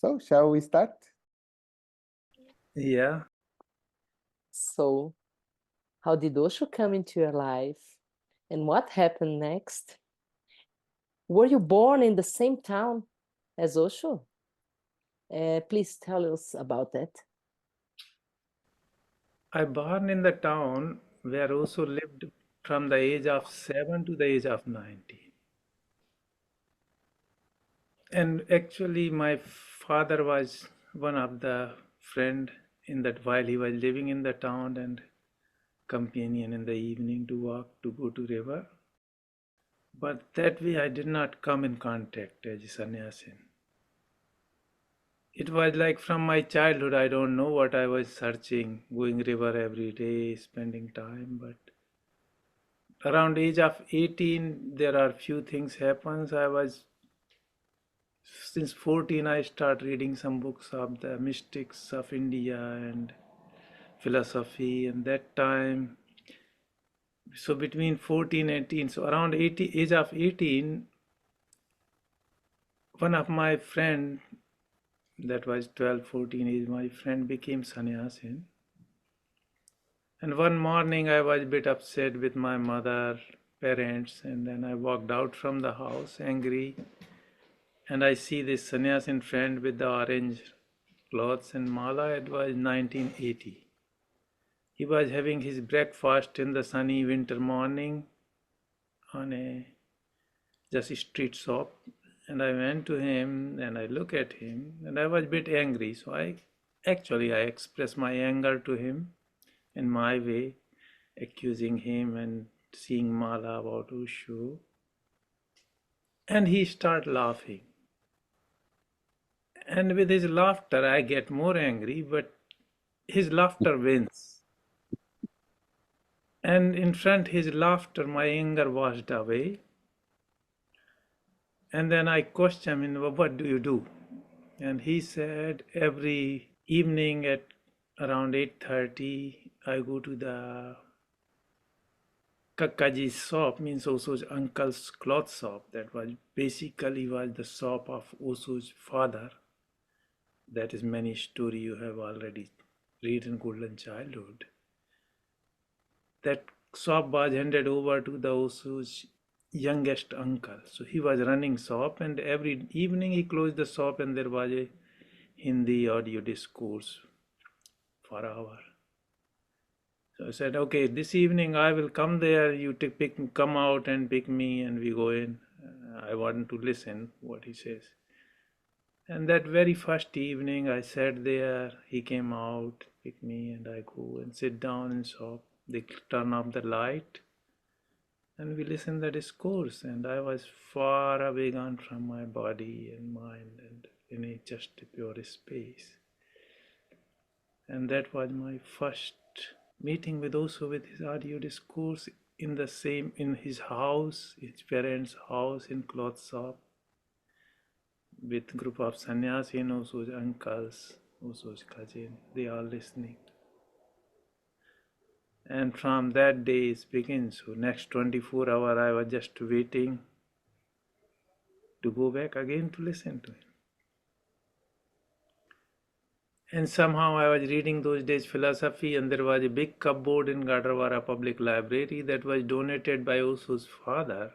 So, shall we start? Yeah, So, how did Osho come into your life? And what happened next? Were you born in the same town as Osho? Please tell us about that. I born in the town where also lived from the age of 7 to the age of 19. And actually my father was one of the friend in that while he was living in the town and companion in the evening to walk to go to river. But that way I did not come in contact as a sannyasin. It was like from my childhood, I don't know what I was searching, going river every day, spending time, but around age of 18 there are few things happens. I was since 14 I start reading some books of the mystics of India and philosophy, and that time, so between 14 and 18, so around 80 age of 18, one of my friend, that was 12 14 age, my friend became sannyasin. And one morning I was a bit upset with my mother, parents, and then I walked out from the house angry. And I see this sannyasin friend with the orange clothes and mala. It was 1980. He was having his breakfast in the sunny winter morning on a just street shop. And I went to him and I look at him and I was a bit angry. So I expressed my anger to him in my way, accusing him and seeing mala about Osho. And he started laughing. And with his laughter, I get more angry, but his laughter wins. And in front his laughter, my anger washed away. And then I questioned him, "Well, what do you do?" And he said, every evening at around 8:30, I go to the Kakaji's shop, means Osho's uncle's cloth shop. That was basically was the shop of Osho's father. That is many story you have already read in Golden Childhood. That shop was handed over to the Osho's youngest uncle. So he was running shop, and every evening he closed the shop and there was a Hindi audio discourse for an hour. So I said, okay, this evening I will come there. You come out and pick me, and we go in. I want to listen what he says. And that very first evening, I sat there. He came out, pick me, and I go and sit down in shop. They turn off the light, and we listen the discourse. And I was far away gone from my body and mind, and in a just a pure space. And that was my first meeting with Osho, with his audio discourse in his house, his parents' house in cloth shop, with group of sannyasi, Osho's uncles, Osho's cousin, they all listening. And from that day it begins. So next 24 hours I was just waiting to go back again to listen to him. And somehow I was reading those days philosophy, and there was a big cupboard in Gadarwara Public Library that was donated by Osho's father,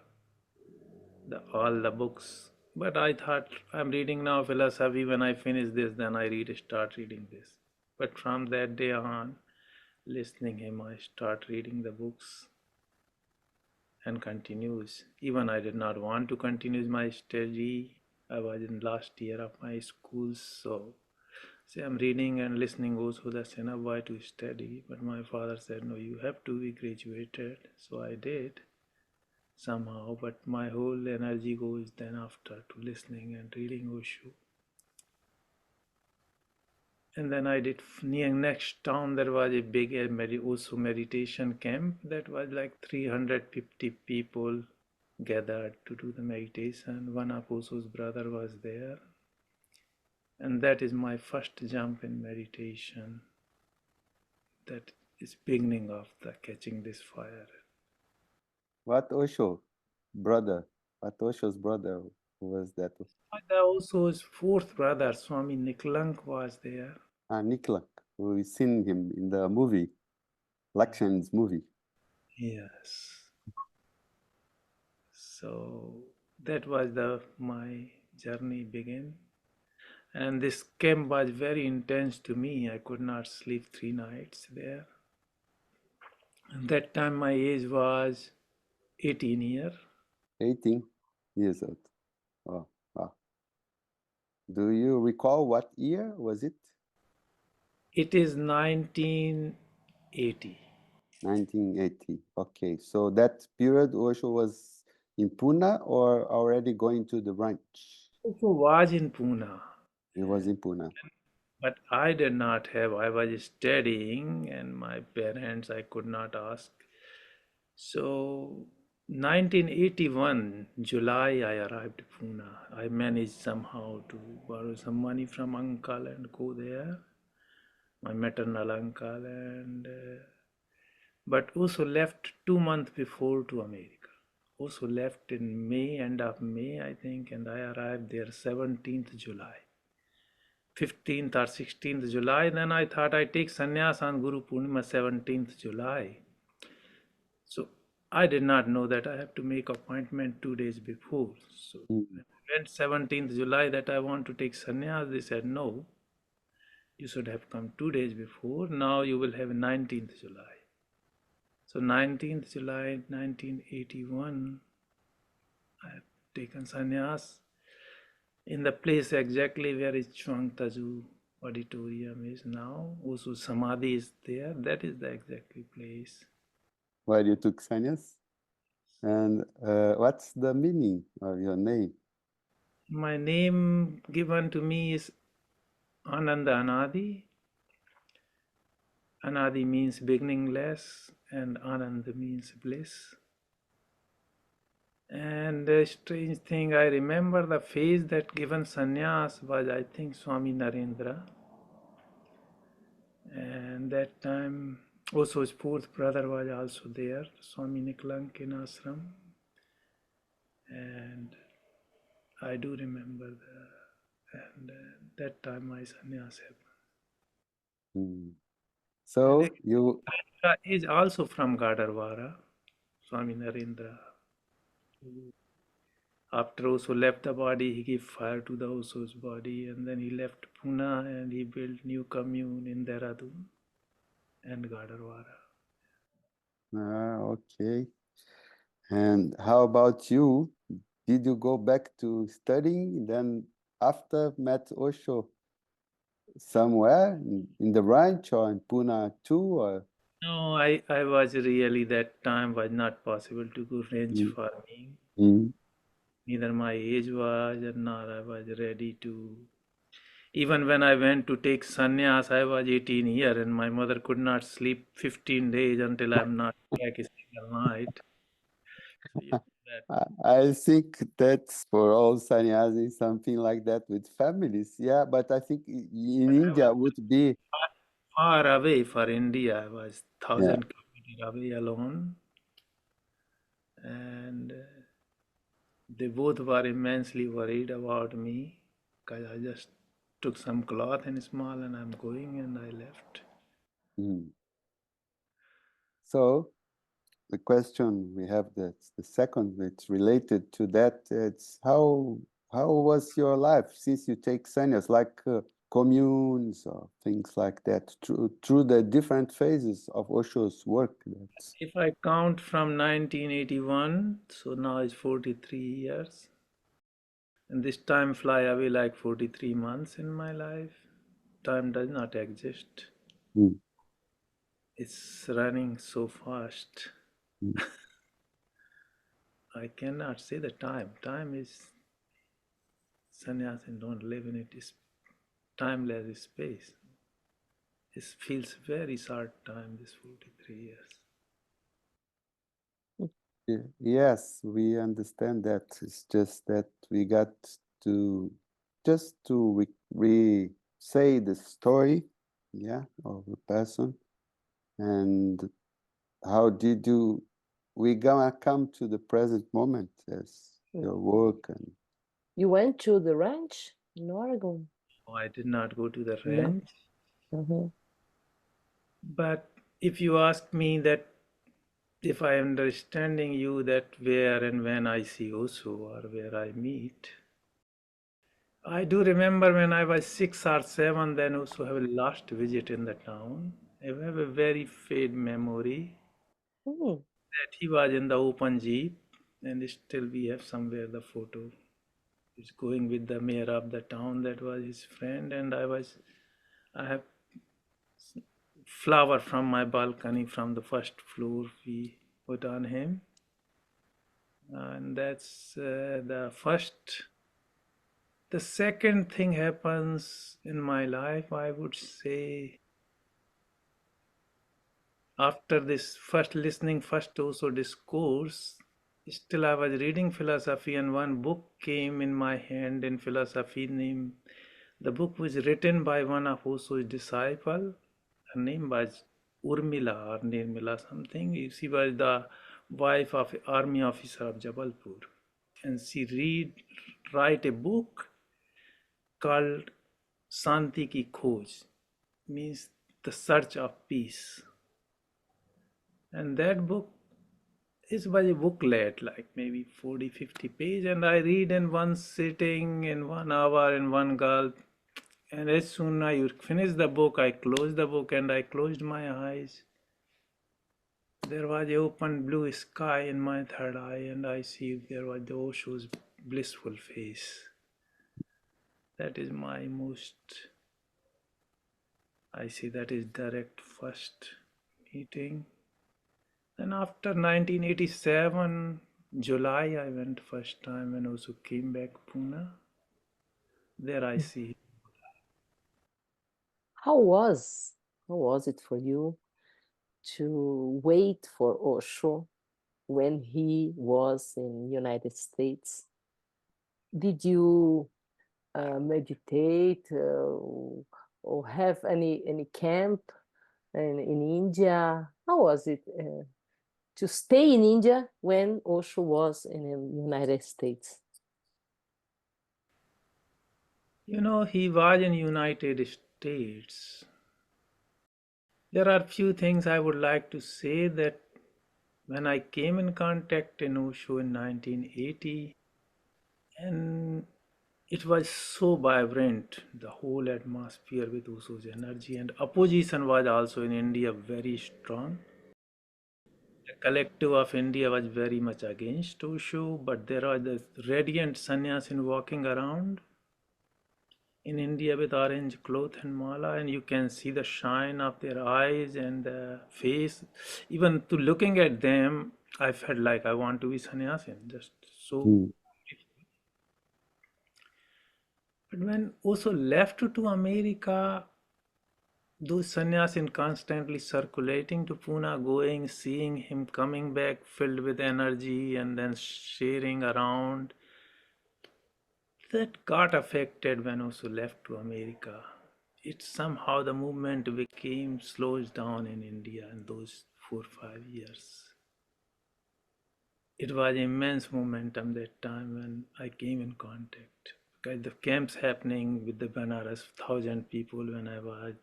all the books. But I thought, I'm reading now philosophy. When I finish this, then I start reading this. But from that day on, listening him, I start reading the books and continues. Even I did not want to continue my study. I was in last year of my school, so say I'm reading and listening also, that's enough why to study. But my father said, no, you have to be graduated. So I did somehow, but my whole energy goes then after to listening and reading Osho. And then I did near next town there was a big Osho meditation camp that was like 350 people gathered to do the meditation. One of Osho's brother was there, and that is my first jump in meditation. That is beginning of the catching this fire. What Osho? Brother. What Osho's brother? Who was that? The Osho's fourth brother, Swami Niklank, was there. Niklak. We've seen him in the movie, Lakshan's movie. Yes. So that was my journey began. And this camp was very intense to me. I could not sleep 3 nights there. And that time my age was 18 years. 18 years old. Oh, wow. Do you recall what year was it? It is 1980. 1980. Okay, so that period Osho was in Pune or already going to the ranch? Osho was in Pune, He was in Pune. but I did not have. I was studying, and my parents I could not ask. So 1981 July I arrived Pune. I managed somehow to borrow some money from uncle and go there, my maternal uncle, and but also left 2 months before to America. Also left in May, end of May, I think, and I arrived there 17th July. 15th or 16th July, then I thought I'd take sannyas on Guru Purnima 17th July. So I did not know that I have to make appointment 2 days before. So Mm. when I went 17th July that I want to take sannyas, they said no, you should have come 2 days before. Now you will have 19th July. So 19th July 1981, I have taken sannyas in the place exactly where is Chuang Taju auditorium is now. Also Samadhi is there. That is the exactly place. Where you took sannyas? And what's the meaning of your name? My name given to me is Ananda Anadi. Anadi means beginningless and Anand means bliss. And a strange thing, I remember the face that given sannyas was, I think, Swami Narendra. And that time also his fourth brother was also there, Swami Niklank in ashram. And I do remember and that time my sannyas happened. Mm. And So you, Narendra is also from Gadarwara, Swami Narendra. After Osho left the body, he gave fire to the Osho's body, and then he left Pune and he built new commune in Dehradun and Gadarwara. okay. And how about you? Did you go back to studying? Then after met Osho somewhere in the ranch or in Pune too? Or? No, I was really that time was not possible to go ranch Mm. farming. Mm. Neither my age was, nor I was ready to. Even when I went to take sannyas, I was 18 years, and my mother could not sleep 15 days until I'm not back a single night. So you know that. I think that's for all sannyasis, something like that with families. Yeah, but I think in But I was India would be, far away for India. I was yeah. 1,000 kilometers away alone, and they both were immensely worried about me because I just took some cloth and small and I'm going and I left. Mm. So the question we have, that's the second, it's related to that. It's how was your life since you take sannyas, like communes or things like that, through the different phases of Osho's work. That's If I count from 1981, so now it's 43 years. And this time fly away like 43 months in my life. Time does not exist. mm, It's running so fast. mm, I cannot say the time. Time is sannyasi don't live in it. It's timeless space. It feels very short time, this 43 years. yes, we understand that. It's just that we got to just to say the story, yeah, of the person. And how did we gonna come to the present moment as your work and You went to the ranch in Oregon? I did not go to the No. ranch. Mhm. But if you ask me that, if I am understanding you, that where and when I see Osho or where I meet, I do remember when I was 6 or 7, then also have a last visit in the town. I have a very faint memory Mm. that he was in the open jeep, and still we have somewhere the photo. He's going with the mayor of the town, that was his friend, and I have flower from my balcony from the first floor we put on him, and that's the first. The second thing happens in my life, I would say, after this first listening first also discourse. Still I was reading philosophy, and one book came in my hand in philosophy name. The book was written by one of Osho's disciple. Her name was Urmila or Nirmila something. She was the wife of an army officer of Jabalpur, and she write a book called Santi Ki Khoj, means the search of peace. And that book is by a booklet, like maybe 40, 50 page, and I read in one sitting, in 1 hour, in one gulp. And as soon as I finished the book, I closed the book and I closed my eyes. There was a open blue sky in my third eye, and I see there was the Osho's blissful face. That is my most, I see that is direct first meeting. Then after 1987, July, I went first time and also came back Pune. There I see. How was how was it for you to wait for Osho when he was in United States? Did you meditate or have any camp in India? How was it to stay in India when Osho was in the United States? He was in United States. There are few things I would like to say that when I came in contact in Osho in 1980, and it was so vibrant, the whole atmosphere with Osho's energy, and opposition was also in India very strong. The collective of India was very much against Osho, but there are the radiant sannyasin walking around in India with orange cloth and mala, and you can see the shine of their eyes and face. Even to looking at them, I felt like I want to be sannyasin, just so. Mm. But when Osho left to America, those sannyasin constantly circulating to Pune, going, seeing him coming back filled with energy and then sharing around, that got affected when also left to America. It somehow the movement became slows down in India in those 4 5 years. It was immense momentum that time when I came in contact. Because the camps happening with the Banaras, 1,000 people when I was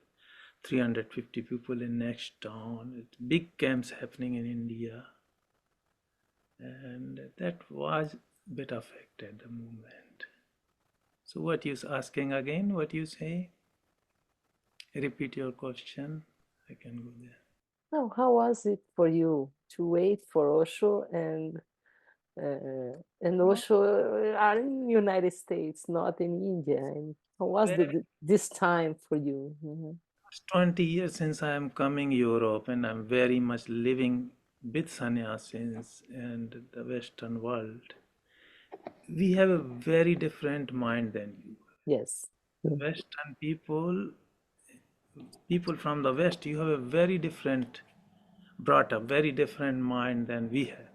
350 people in next town. It's big camps happening in India, and that was a bit affected the movement. So what you asking again? What you say? Repeat your question. I can go there. Now, how was it for you to wait for Osho and Osho are in United States, not in India? And how was Well, this time for you? Mhm. it's 20 years since I am coming Europe, and I'm very much living with sannyasins and the Western world. We have a very different mind than you. Yes. Mm. Western people from the West, you have a very different brought up, very different mind than we have.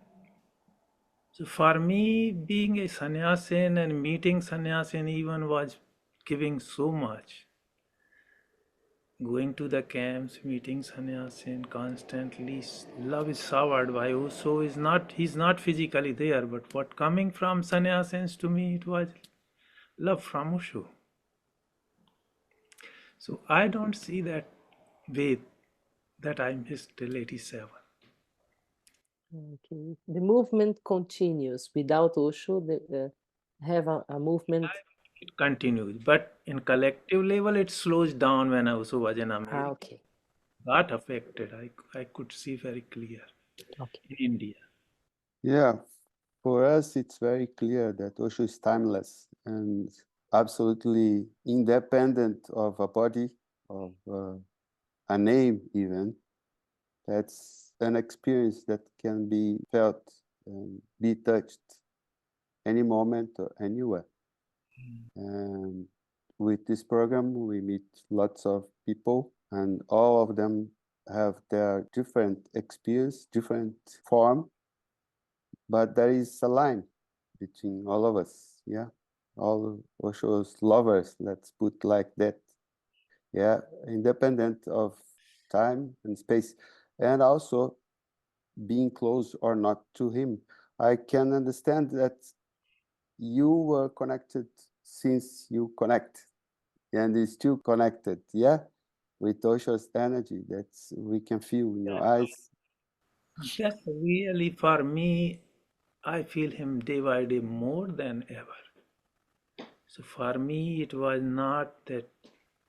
So for me, being a sannyasin and meeting sannyasin even was giving so much. Going to the camps, meeting sannyasin constantly. Love is soured by Uso is not, he's not physically there, but what coming from sannyasins to me, it was Love from Osho. So I don't see that way that I missed till 87. Okay. The movement continues without Osho. Have a movement. It continues, but in collective level, it slows down when I also was in America. Okay. Got affected. I could see very clear Okay. in India. Yeah, for us, it's very clear that Osho is timeless and absolutely independent of a body, of a name, even. That's an experience that can be felt and be touched any moment or anywhere. And with this program, we meet lots of people, and all of them have their different experience, different form, but there is a line between all of us. Yeah, all Osho's lovers, let's put like that. Yeah, independent of time and space, and also being close or not to him. I can understand that you were connected since you connect, and is still connected. Yeah, with Osho's energy that we can feel in your eyes. That's really for me. I feel him day by day more than ever. So for me, it was not that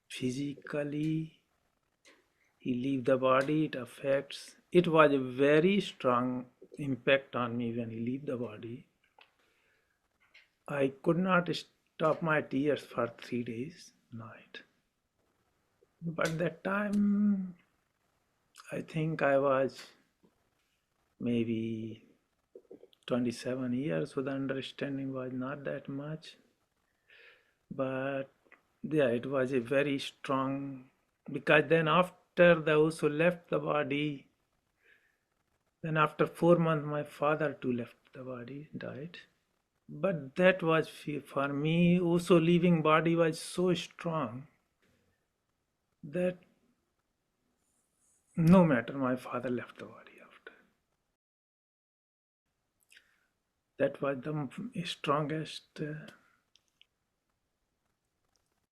physically he leave the body, it affects. It was a very strong impact on me when he leave the body. I could not stop my tears for 3 days, night. But that time, I think I was maybe 27 years, so the understanding was not that much. But yeah, it was a very strong, because then after the Uso left the body, then after 4 months, my father too left the body, died. But that was for me, also leaving body was so strong that no matter my father left the body after. That was the strongest.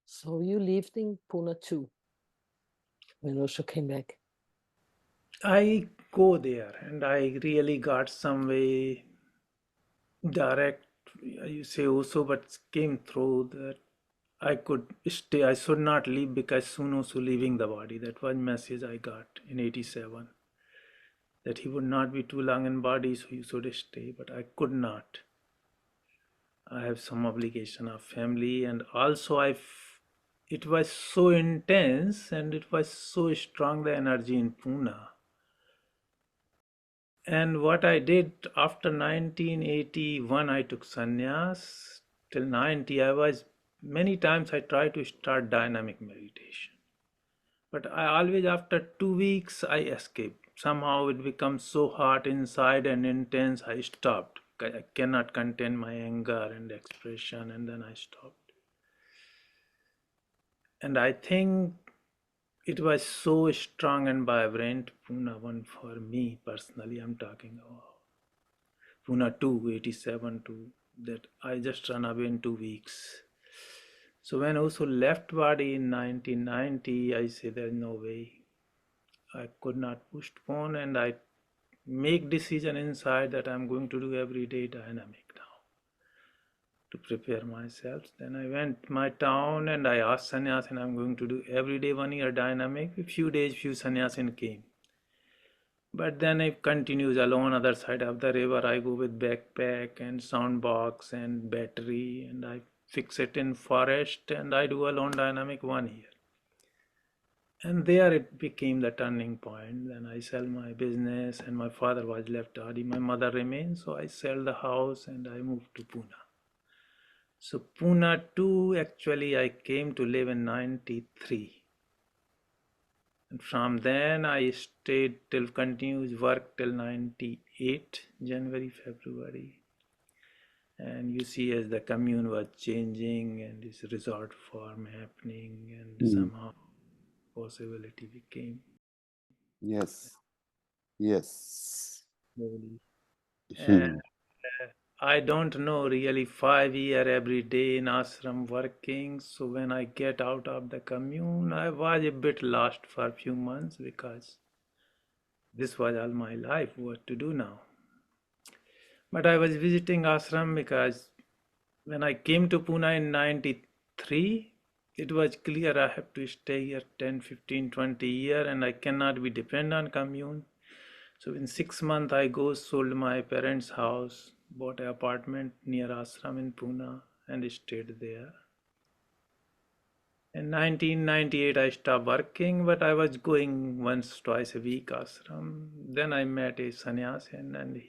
So you lived in Pune too when Osho came back. I go there and I really got some way direct, you say also, but came through that I could stay, I should not leave because soon also leaving the body. That was message I got in 87, that he would not be too long in body, so you should stay, but I could not. I have some obligation of family, and also it was so intense and it was so strong, the energy in Pune. And what I did after 1981, I took sannyas. Till 90, I was many times I tried to start dynamic meditation. But I always, after 2 weeks, I escaped. Somehow it becomes so hot inside and intense, I stopped. I cannot contain my anger and expression, and then I stopped. And I think it was so strong and vibrant, Pune one for me personally, I'm talking about. Pune 2, 87 to that I just run away in 2 weeks. So when I also left body in 1990, I say there's no way. I could not postpone, and I make decision inside that I'm going to do everyday dynamic now to prepare myself. Then I went my town and I asked sannyas, and I'm going to do everyday 1 year dynamic. A few days, few sannyasin came. But then it continues alone other side of the river. I go with backpack and sound box and battery, and I fix it in forest, and I do alone dynamic 1 year. And there it became the turning point. Then I sell my business, and my father was left Adi. My mother remained, so I sell the house and I moved to Pune. So Pune too, actually I came to live in 93. And from then I stayed till continuous work till 98, January, February. And you see as the commune was changing and this resort farm happening, and somehow possibility became Yes, yes. slowly. And Hmm. I don't know really 5 year every day in ashram working. So when I get out of the commune, I was a bit lost for a few months because this was all my life. What to do now? But I was visiting ashram because when I came to Pune in 93, it was clear I have to stay here 10, 15, 20 years and I cannot be dependent on commune. So in 6 months, I go sold my parents' house, bought an apartment near ashram in Pune and stayed there. In 1998, I stopped working, but I was going once, twice a week ashram. Then I met a sannyasin and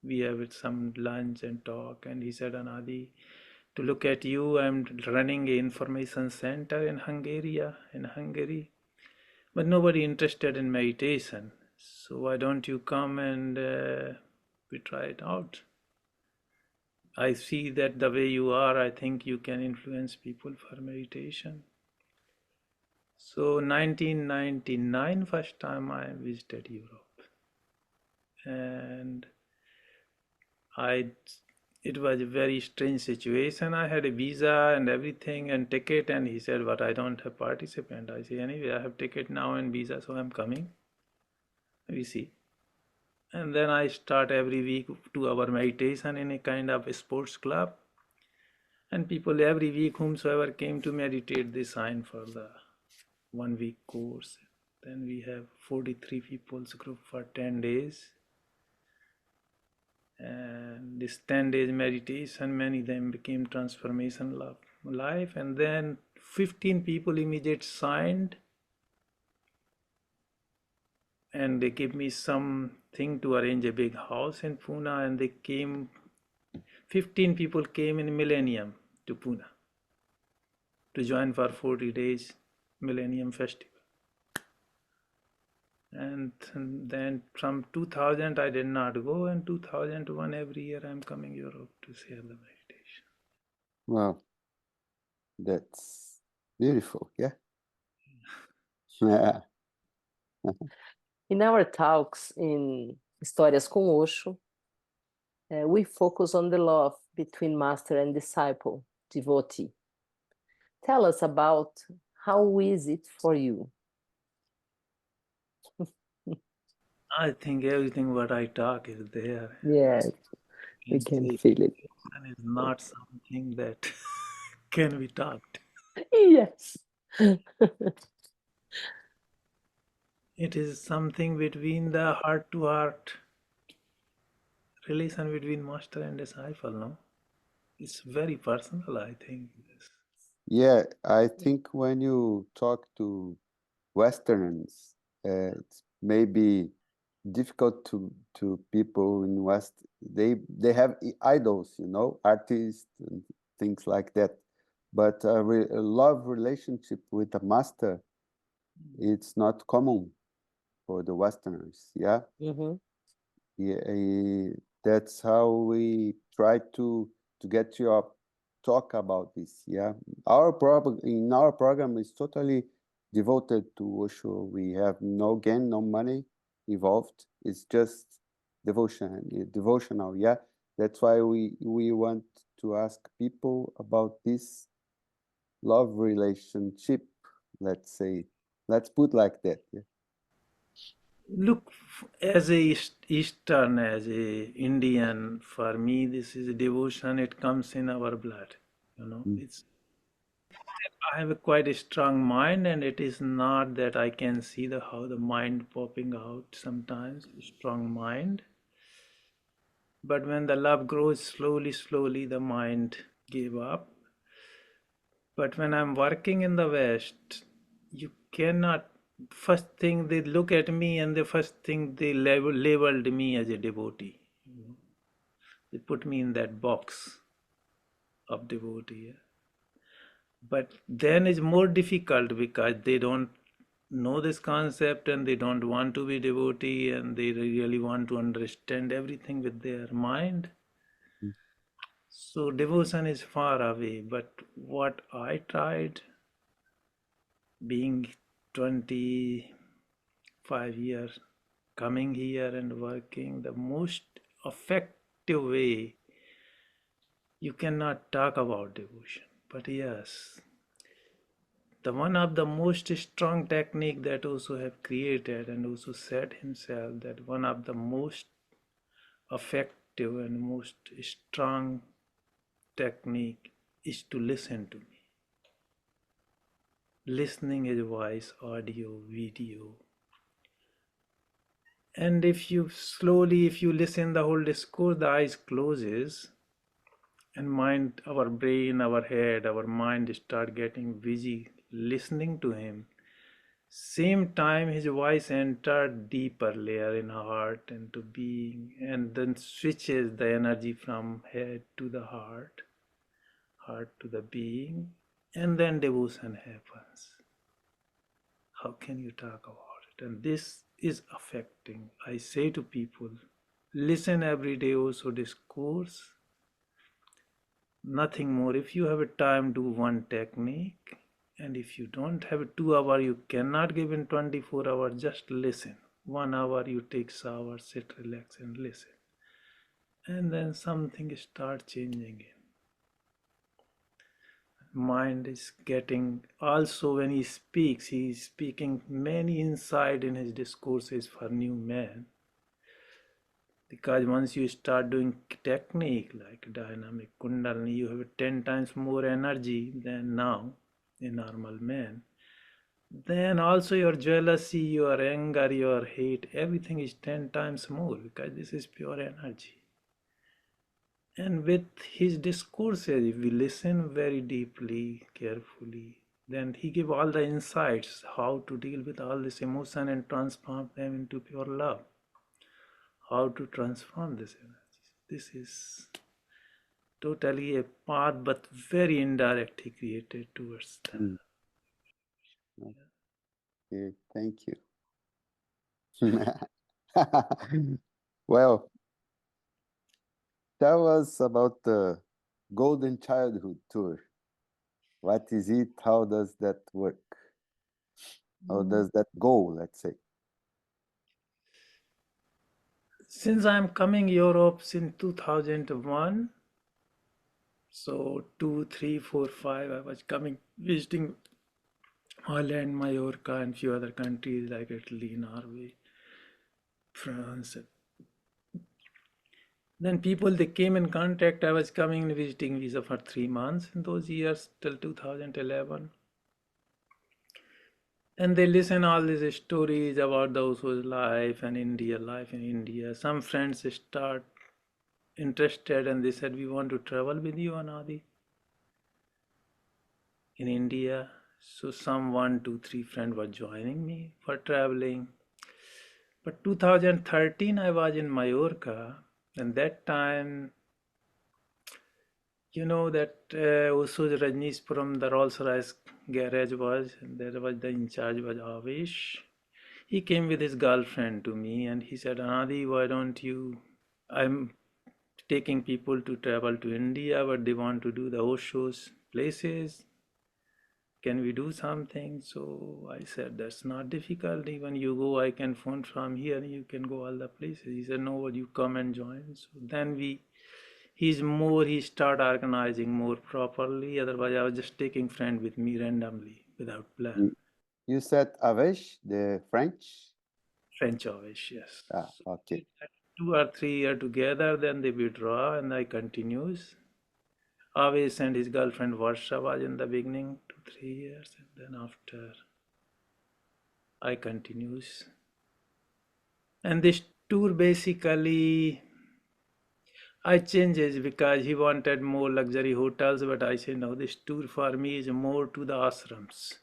we had some lunch and talk and he said, Anadi, to look at you, I'm running an information center in Hungary, but nobody interested in meditation. So why don't you come and we try it out? I see that the way you are, I think you can influence people for meditation. So 1999, first time I visited Europe, and I it was a very strange situation. I had a visa and everything and ticket, and he said, "But I don't have participant." I say, "Anyway, I have ticket now and visa, so I'm coming." We see, and then I start every week 2 hour meditation in a kind of a sports club, and people every week whomsoever came to meditate, they sign for the 1 week course. Then we have 43 people's group for 10 days. And this 10 days meditation, many of them became transformation life. And then 15 people immediate signed and they gave me something to arrange a big house in Pune and they came, 15 people came in Millennium to Pune to join for 40 days Millennium Festival. And then from 2000 I did not go, and 2001 every year I'm coming Europe to share the meditation. Wow, that's beautiful. Yeah. Yeah. In our talks in Histórias com Osho, we focus on the love between master and disciple, devotee. Tell us about how is it for you? I think everything what I talk is there. Yes, we And can say feel it. and is not something that can be talked. Yes. It is something between the heart to heart relation between master and disciple, no? It's very personal, I think. Yes. Yeah, I think when you talk to Westerners, it's maybe difficult to people in West. They have idols, you know, artists and things like that. But a love relationship with a master, it's not common for the Westerners. Yeah, Mhm. yeah, that's how we try to get you up talk about this. Yeah, our program in our program is totally devoted to Osho. We have no gain, no money involved. It's just devotional. Yeah, that's why we want to ask people about this love relationship. Let's say, let's put like that. Yeah. Look, as a Eastern, as a Indian, for me, this is a devotion. It comes in our blood. You know, Mm. it's I have a quite a strong mind, and it is not that I can see the how the mind popping out sometimes. Strong mind, but when the love grows slowly, slowly, the mind give up. But when I'm working in the West, you cannot. First thing they look at me, and the first thing they labeled me as a devotee. They put me in that box of devotee. Yeah. But then it's more difficult because they don't know this concept and they don't want to be devotee and they really want to understand everything with their mind. Mm. So devotion is far away. But what I tried, being 25 years coming here and working, the most effective way you cannot talk about devotion. But yes, the one of the most strong technique that also have created and also said himself that one of the most effective and most strong technique is to listen to me. Listening is voice, audio, video. And if you slowly, if you listen the whole discourse, the eyes closes and mind, our brain, our head, our mind start getting busy listening to him. Same time his voice entered deeper layer in heart into being and then switches the energy from head to the heart, heart to the being, and then devotion happens. How can you talk about it? And this is affecting. I say to people, listen every day also discourse, nothing more. If you have a time, do one technique. And if you don't have a 2 hour, you cannot give in 24 hours, just listen. 1 hour you take shower, sit, relax and listen. And then something start changing in. Mind is getting, also when he is speaking many insight in his discourses for new men. Because once you start doing technique like dynamic kundalini, you have 10 times more energy than now a normal man. Then also your jealousy, your anger, your hate, everything is 10 times more because this is pure energy. And with his discourses, if we listen very deeply, carefully, then he give all the insights how to deal with all this emotion and transform them into pure love. How to transform this energy. This is totally a path, but very indirect he created towards that. Mm. Okay, thank you. Well, tell us about the Golden Childhood Tour. What is it? How does that work? How does that go, let's say? Since I'm coming Europe since 2001, so 2, 3, 4, 5, I was coming visiting Holland, Mallorca, and few other countries like Italy, Norway, France. Then people they came in contact. I was coming and visiting visa for 3 months in those years till 2011. And they listen all these stories about those whose life and India, life in India. Some friends start interested and they said, we want to travel with you, Anadi, in India. So some 1, 2, 3 friends were joining me for traveling. But 2013 I was in Mallorca, and that time, you know that also Rajneesh from the Rolls Royce garage was, and there was the in charge was Avesh. He came with his girlfriend to me and he said, Anadi, why don't you? I'm taking people to travel to India, but they want to do the Osho's places. Can we do something? So I said, that's not difficult. Even you go, I can phone from here, you can go all the places. He said, no, you come and join. So then he start organizing more properly. Otherwise, I was just taking friend with me randomly without plan. You said Avesh, the French? French always, yes. Ah, So okay. 2 or 3 years together, then they withdraw and I continues. Always and his girlfriend Varsha was in the beginning 2, 3 years, and then after I continues. And this tour basically I changes because he wanted more luxury hotels, but I said no, this tour for me is more to the ashrams.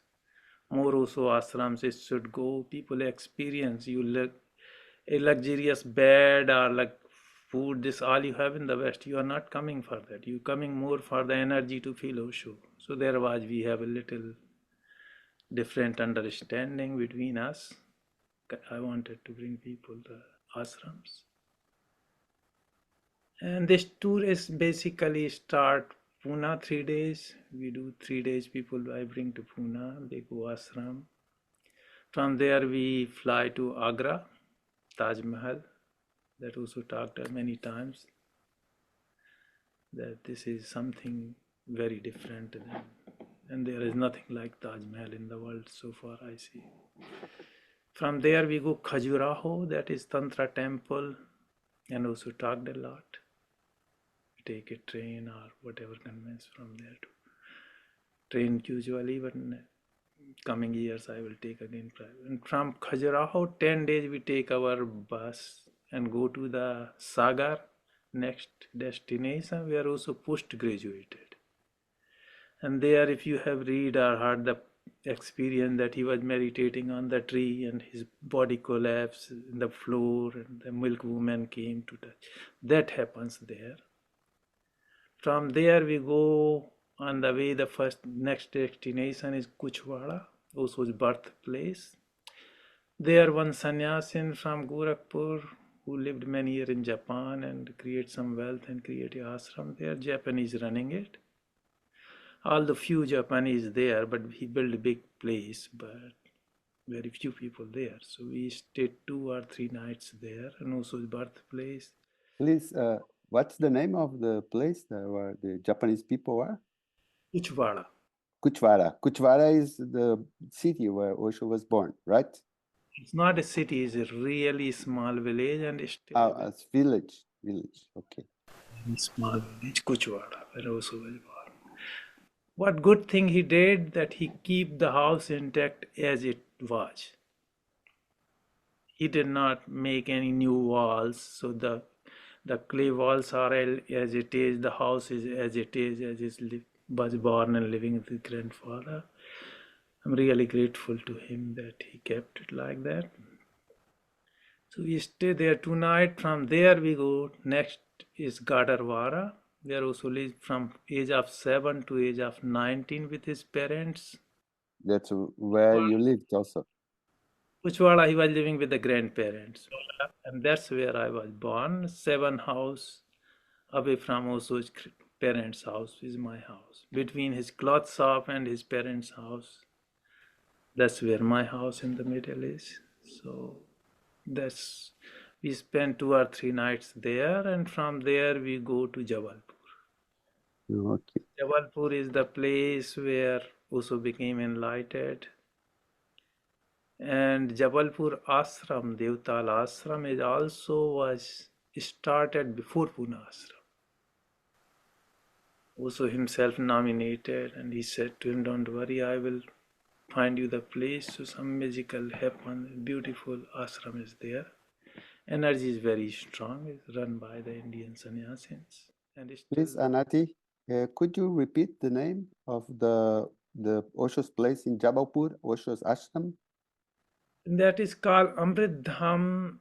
More also ashrams it should go. People experience you look a luxurious bed or like food, this all you have in the West. You are not coming for that. You coming more for the energy to feel Osho. So there was we have a little different understanding between us. I wanted to bring people the ashrams. And this tour is basically start Pune 3 days. We do 3 days. People I bring to Pune. They go ashram. From there we fly to Agra, Taj Mahal. That also talked many times. that this is something very different and there is nothing like Taj Mahal in the world so far I see. From there we go Khajuraho, that is Tantra temple, and also talked a lot. We take a train or whatever conveyance from there to train usually, but in coming years I will take again private. And from Khajuraho, 10 days we take our bus and go to the Sagar, next destination, we are also post-graduated. And there, if you have read or heard the experience that he was meditating on the tree and his body collapsed in the floor and the milk woman came to touch. That happens there. From there we go on the way, the next destination is Kuchwara, Osho's birthplace. There one sannyasin from Gorakhpur who lived many years in Japan and create some wealth and create a ashram there. Japanese running it. All the few Japanese there, but he built a big place, but very few people there. So we stayed 2 or 3 nights there, and also his birthplace. Please, what's the name of the place where the Japanese people are? Uchwara. Kuchwara. Kuchwara is the city where Osho was born, right? It's not a city, it's a really small village and still a It's village. Okay. very small village, Kuchwara, where Osho was born. What good thing he did that he keep the house intact as it was. He did not make any new walls, so the clay walls are as it is, the house is as it is, as he was born and living with his grandfather. I'm really grateful to him that he kept it like that. So we stay there 2 nights. From there we go. Next is Gadarwara. Where also lived from age of 7 to age of 19 with his parents. That's where you lived also. Uchwala, he was living with the grandparents. And that's where I was born. 7 house away from Osho's parents' house is my house. Between his cloth shop and his parents' house, that's where my house in the middle is. So that's, we spent 2 or 3 nights there, and from there we go to Jabalpur. Okay. Jabalpur is the place where Osho became enlightened. And Jabalpur Ashram, Devtal Ashram, is also was started before Pune Ashram. Osho himself nominated, and he said to him, "Don't worry, I will find you the place." So some magical happened. Beautiful ashram is there. Energy is very strong. It's run by the Indian sannyasins. And it's Please, Anadi, could you repeat the name of the Osho's place in Jabalpur, Osho's ashram? that is called Amrit Dham,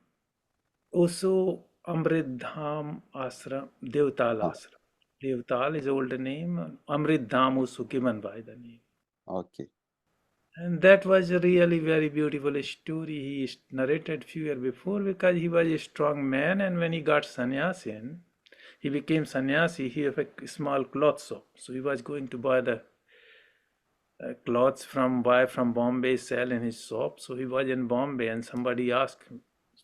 Osho Amrit Dham Ashram, Devtal Ashram. Devtal is old name. Amrit Dham also given by the name. Okay. And that was a really very beautiful story he narrated few years before, because he was a strong man, and when he got sannyasin, he became sannyasi. He had a small cloth shop, so he was going to buy the clothes from Bombay, sell in his shop. So he was in Bombay, and somebody asked him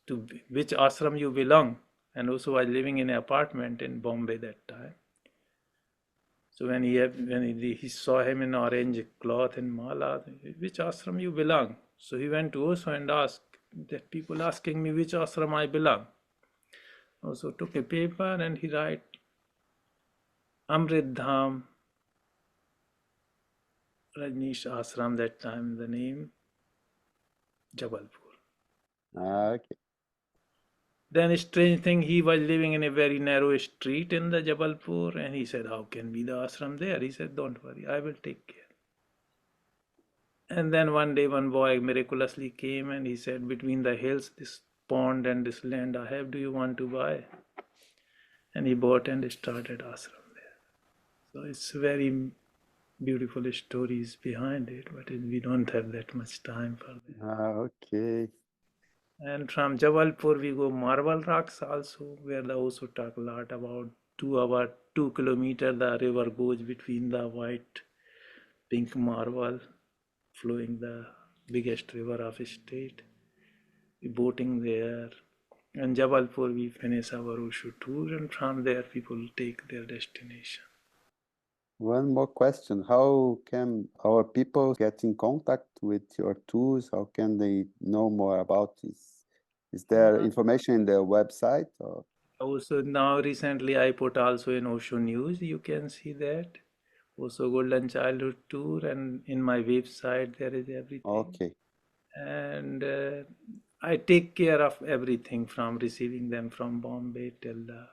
to which ashram you belong, and also was living in an apartment in Bombay that time. So when he saw him in orange cloth and mala, which ashram you belong? So he went to Osho and asked that people asking me which ashram I belong. Osho took a paper and he write Amrit Dham Rajneesh Ashram, that time the name Jabalpur. Okay. Then a strange thing, he was living in a very narrow street in the Jabalpur, and he said, "How can be the ashram there?" He said, "Don't worry, I will take care." And then one day one boy miraculously came and he said, "Between the hills, this pond and this land I have, do you want to buy?" And he bought and started ashram there. So it's very beautiful stories behind it, but we don't have that much time for that. Okay. And from Jabalpur we go Marble Rocks also, where the Osho talk a lot about 2 kilometer the river goes between the white pink marble flowing the biggest river of state. We boating there, And Jabalpur, we finish our Osho tour, and from there, people take their destination. One more question. How can our people get in contact with your tours? How can they know more about this? Is there information in the website? Or? Also, now recently I put also in Osho News. You can see that. Also, Golden Childhood Tour, and in my website there is everything. Okay. And I take care of everything from receiving them from Bombay till the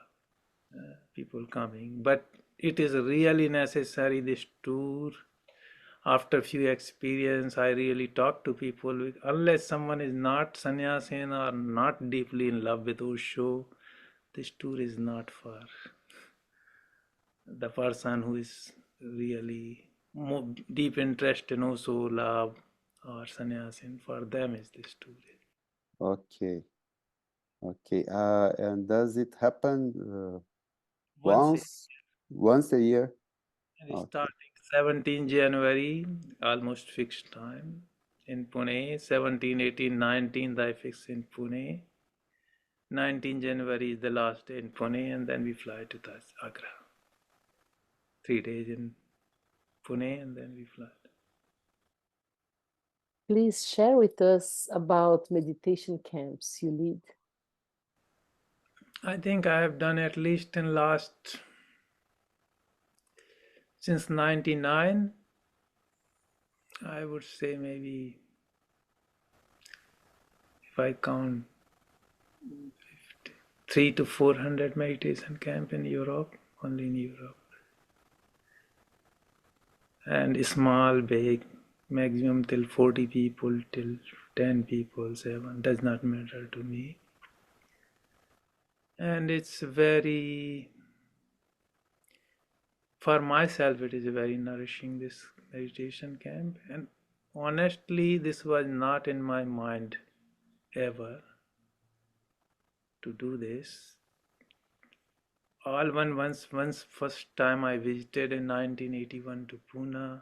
people coming. But it is really necessary this tour. After few experience, I really talk to people. Unless someone is not sannyasin or not deeply in love with Osho, this tour is not for the person who is really more deep interest in Osho, love or sannyasin. For them is this tour. Okay. Okay. And does it happen Once a once a year? And Okay. starting 17 January, almost fixed time in Pune. 17, 18, 19th I fix in Pune. 19 January is the last day in Pune, and then we fly to Agra. 3 days in Pune, and then we fly. Please share with us about meditation camps you lead. I think I have done at least in last since 99. I would say maybe if I count 3 to 400 meditation camp in Europe, only in Europe. And small, big, maximum till 40 people, till 10 people, 7, does not matter to me. And it's very, for myself, it is very nourishing, this meditation camp. And honestly, this was not in my mind ever to do this. Once first time I visited in 1981 to Pune,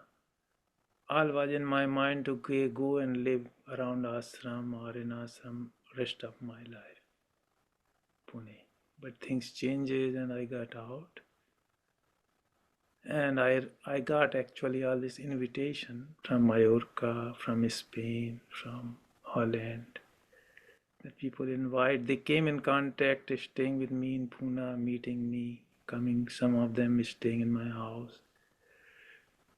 all was in my mind to go and live around ashram or in ashram rest of my life, Pune. But things changes and I got out. And I got actually all this invitation from Mallorca, from Spain, from Holland. That people invite, they came in contact, staying with me in Pune, meeting me, coming, some of them staying in my house.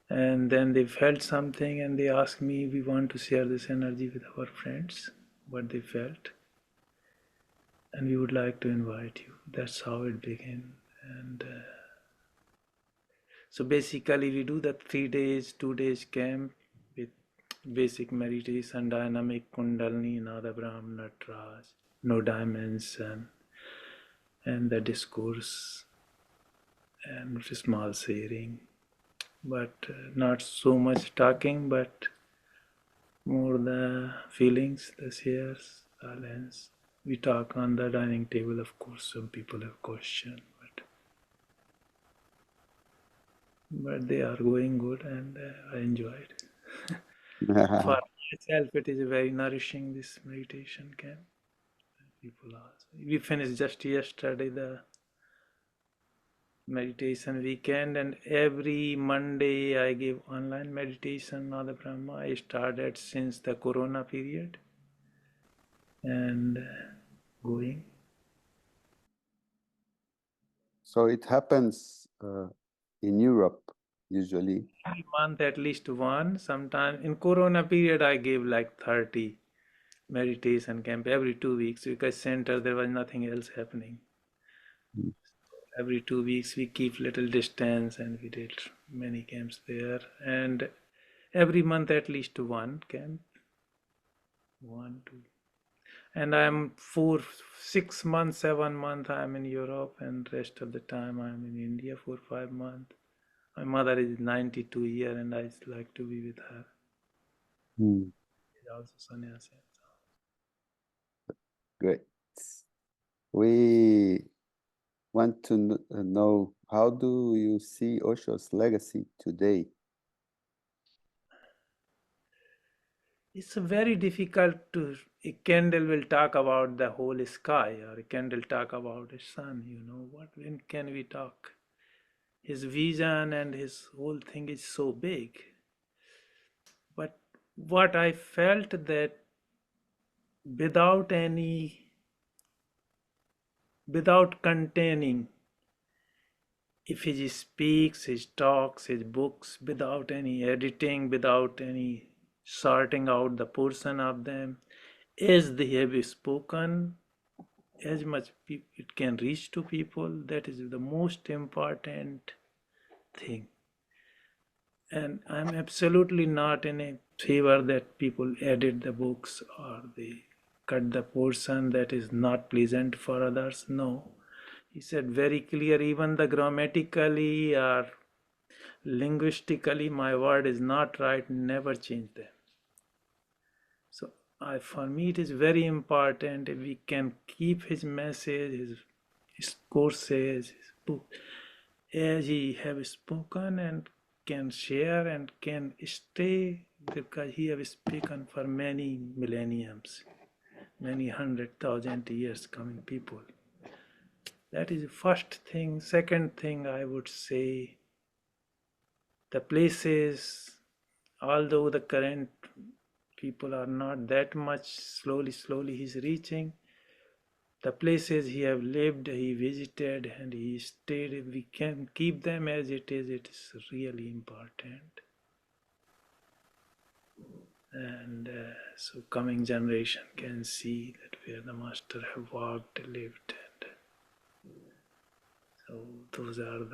And then they felt something and they asked me, we want to share this energy with our friends, what they felt. And we would like to invite you. That's how it began. And so basically we do the 3 days, 2 days camp with basic meditation, dynamic Kundalini, Nada Brahma, Natraj, no dimension, and the discourse and small sharing. But not so much talking, but more the feelings, the shares, silence. We talk on the dining table, of course, some people have questions, but they are going good and I enjoy it. For myself, it is very nourishing, this meditation camp. People ask. We finished just yesterday the meditation weekend, and every Monday I give online meditation, Nada Brahma. I started since the Corona period and going. So it happens in Europe usually. Every month at least one. Sometime in Corona period I gave like 30 meditation camp every 2 weeks because center there was nothing else happening. Mm. Every 2 weeks we keep little distance and we did many camps there, and every month at least one camp, 1 2, and I'm 4 6 months 7 months I'm in Europe, and rest of the time I'm in India for 5 months. My mother is 92 years and I like to be with her. Mm. She's also sannyasi. Great. We want to know, how do you see Osho's legacy today? It's very difficult to, a candle will talk about the whole sky, or a candle talk about the sun, when can we talk? His vision and his whole thing is so big. But what I felt that without without containing, if he speaks, his talks, his books, without any editing, without any sorting out the portion of them, as they have spoken, as much it can reach to people, that is the most important thing. And I'm absolutely not in a favor that people edit the books or they cut the portion that is not pleasant for others. No. He said very clear, even the grammatically or linguistically, my word is not right, never change them. So for me, it is very important if we can keep his message, his courses, his book, as he have spoken, and can share and can stay, because he have spoken for many millenniums, many 100,000 years coming people. That is the first thing. Second thing, I would say, the places, although the current people are not that much, slowly he's reaching. The places he have lived, he visited, and he stayed, if we can keep them as it is really important. And so coming generation can see that where the master have walked, lived, and so those are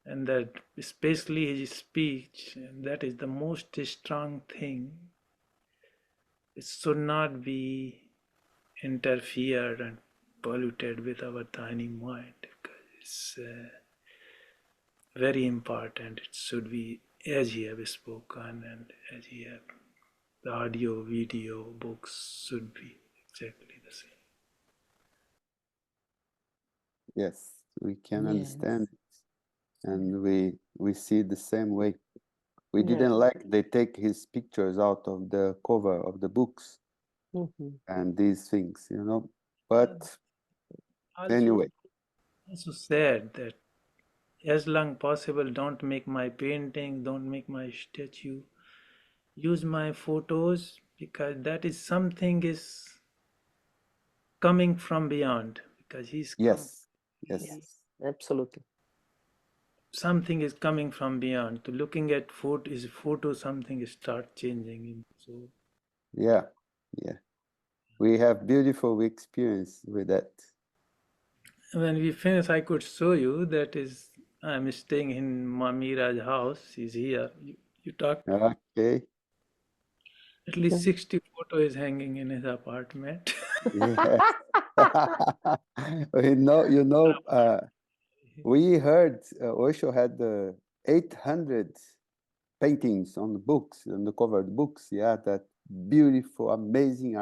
and that especially his speech, and that is the most strong thing. It should not be interfered and polluted with our tiny mind, because it's very important. It should be as he have spoken, and as he have, the audio, video, books should be exactly the same. Yes, we can Yes. understand it, and we see the same way. We Yeah. didn't like they take his pictures out of the cover of the books and these things, But anyway, Also said that as long possible, don't make my painting, don't make my statue, use my photos, because that is something is coming from beyond, because yes, Absolutely. something is coming from beyond. To looking at photo, something start changing. So yeah. We have beautiful experience with that. when we finish, I could show you. That is, I'm staying in Mamira's house. She's here. You talk. Okay. At least 60 photo is hanging in his apartment. Yeah. We heard Osho had 800 paintings on the books, on the covered books. Yeah, that beautiful, amazing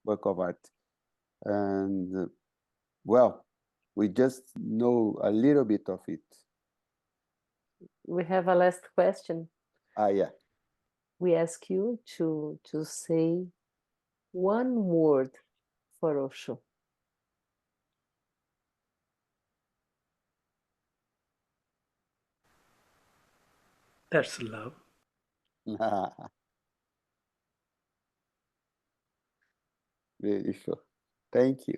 work of art. And well, we just know a little bit of it. We have a last question. Yeah. We ask you to say one word for Osho. That's love. Beautiful. Thank you.